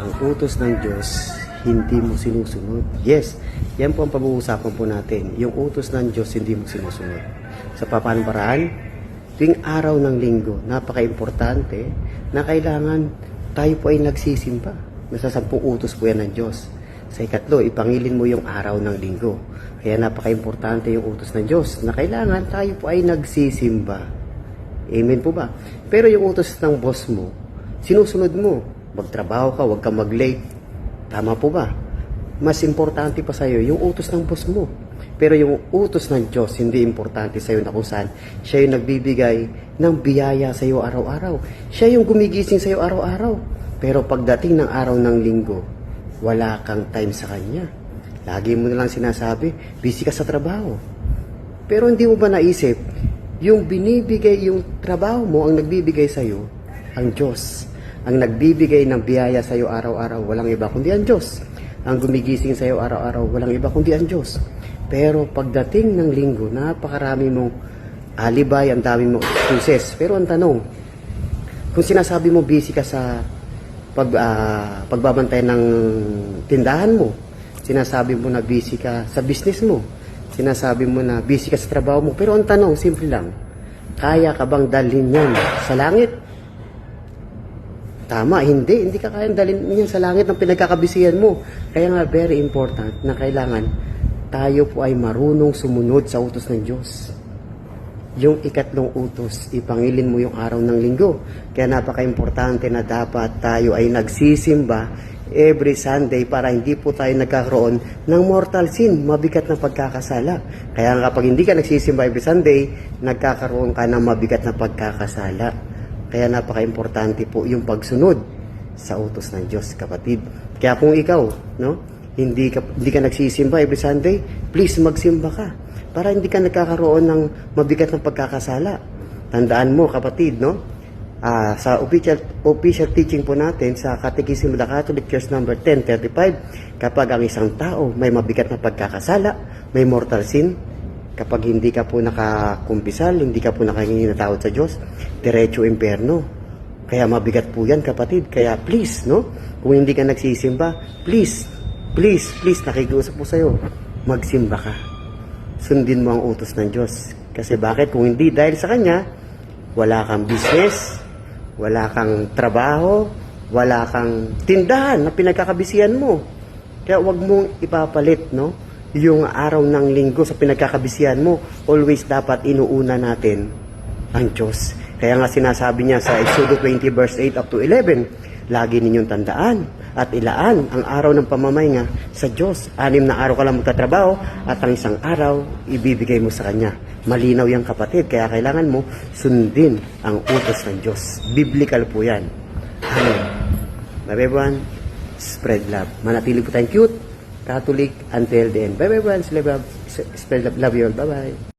ang utos ng Diyos, hindi mo sinusunod. Yes, yan po ang pag-uusapan po natin. Yung utos ng Diyos, hindi mo sinusunod. Sa papaanong paraan? Tuwing araw ng linggo, napaka-importante na kailangan tayo po ay nagsisimba. Nasa 10 utos po yan ng Diyos. Sa ikatlo, ipangilin mo yung araw ng linggo. Kaya napaka-importante yung utos ng Diyos na kailangan tayo po ay nagsisimba. Amen po ba? Pero yung utos ng boss mo, sinusunod mo. Magtrabaho ka, huwag ka mag-late. Tama po ba? Mas importante pa sa'yo yung utos ng boss mo. Pero yung utos ng Diyos, hindi importante sa'yo na kung saan siya yung nagbibigay ng biyaya sa'yo araw-araw. Siya yung gumigising sa'yo araw-araw. Pero pagdating ng araw ng linggo, wala kang time sa Kanya. Lagi mo na lang sinasabi, busy ka sa trabaho. Pero hindi mo ba naisip, yung binibigay, yung trabaho mo, ang nagbibigay sa'yo, ang Diyos. Ang nagbibigay ng biyaya sa'yo araw-araw, walang iba kundi ang Diyos. Ang gumigising sa'yo araw-araw, walang iba kundi ang Diyos. Pero pagdating ng linggo, napakarami mong alibay, ang dami mong excuses. Pero ang tanong, kung sinasabi mo busy ka sa pagbabantay ng tindahan mo, sinasabi mo na busy ka sa business mo, sinasabi mo na busy ka sa trabaho mo, pero ang tanong, simple lang, kaya ka bang dalhin yan sa langit? Tama, hindi ka kayang dalhin yan sa langit ng pinagkakabisihan mo. Kaya nga, very important na kailangan tayo po ay marunong sumunod sa utos ng Diyos. Yung ikatlong utos, ipangilin mo yung araw ng linggo. Kaya napaka-importante na dapat tayo ay nagsisimba every Sunday para hindi po tayo nagkakaroon ng mortal sin, mabigat na pagkakasala. Kaya kapag hindi ka nagsisimba every Sunday, nagkakaroon ka ng mabigat na pagkakasala. Kaya napaka-importante po yung pagsunod sa utos ng Diyos, kapatid. Kaya kung ikaw, no, hindi ka nagsisimba every Sunday, please magsimba ka para hindi ka nagkakaroon ng mabigat ng pagkakasala. Tandaan mo, kapatid, no? Sa official teaching po natin sa Catechism of the Catholic Church number 1035, kapag ang isang tao may mabigat na pagkakasala, may mortal sin, kapag hindi ka po nakakumpisal, hindi ka po nakahingi na tawad sa Diyos, diretso impyerno. Kaya mabigat po yan, kapatid. Kaya please, no? Kung hindi ka nagsisimba, please, nakikiusap po sa'yo, magsimba ka. Sundin mo ang utos ng Diyos. Kasi bakit? Kung hindi dahil sa Kanya, wala kang business, wala kang trabaho, wala kang tindahan na pinagkakabisihan mo. Kaya wag mong ipapalit, no, yung araw ng linggo sa pinagkakabisihan mo. Always dapat inuuna natin ang Diyos. Kaya nga sinasabi niya sa Exodus 20 verse 8 up to 11, lagi ninyong tandaan at ilaan ang araw ng pamamahinga sa Diyos. 6 na araw ka lang magtatrabaho at ang isang araw ibibigay mo sa Kanya. Malinaw yan, kapatid. Kaya kailangan mo sundin ang utos ng Diyos. Biblical po yan. Amen. Bye everyone. Spread love. Manatili po tayong cute, Catholic until the end. Bye everyone. Spread love. Love you all. Bye bye.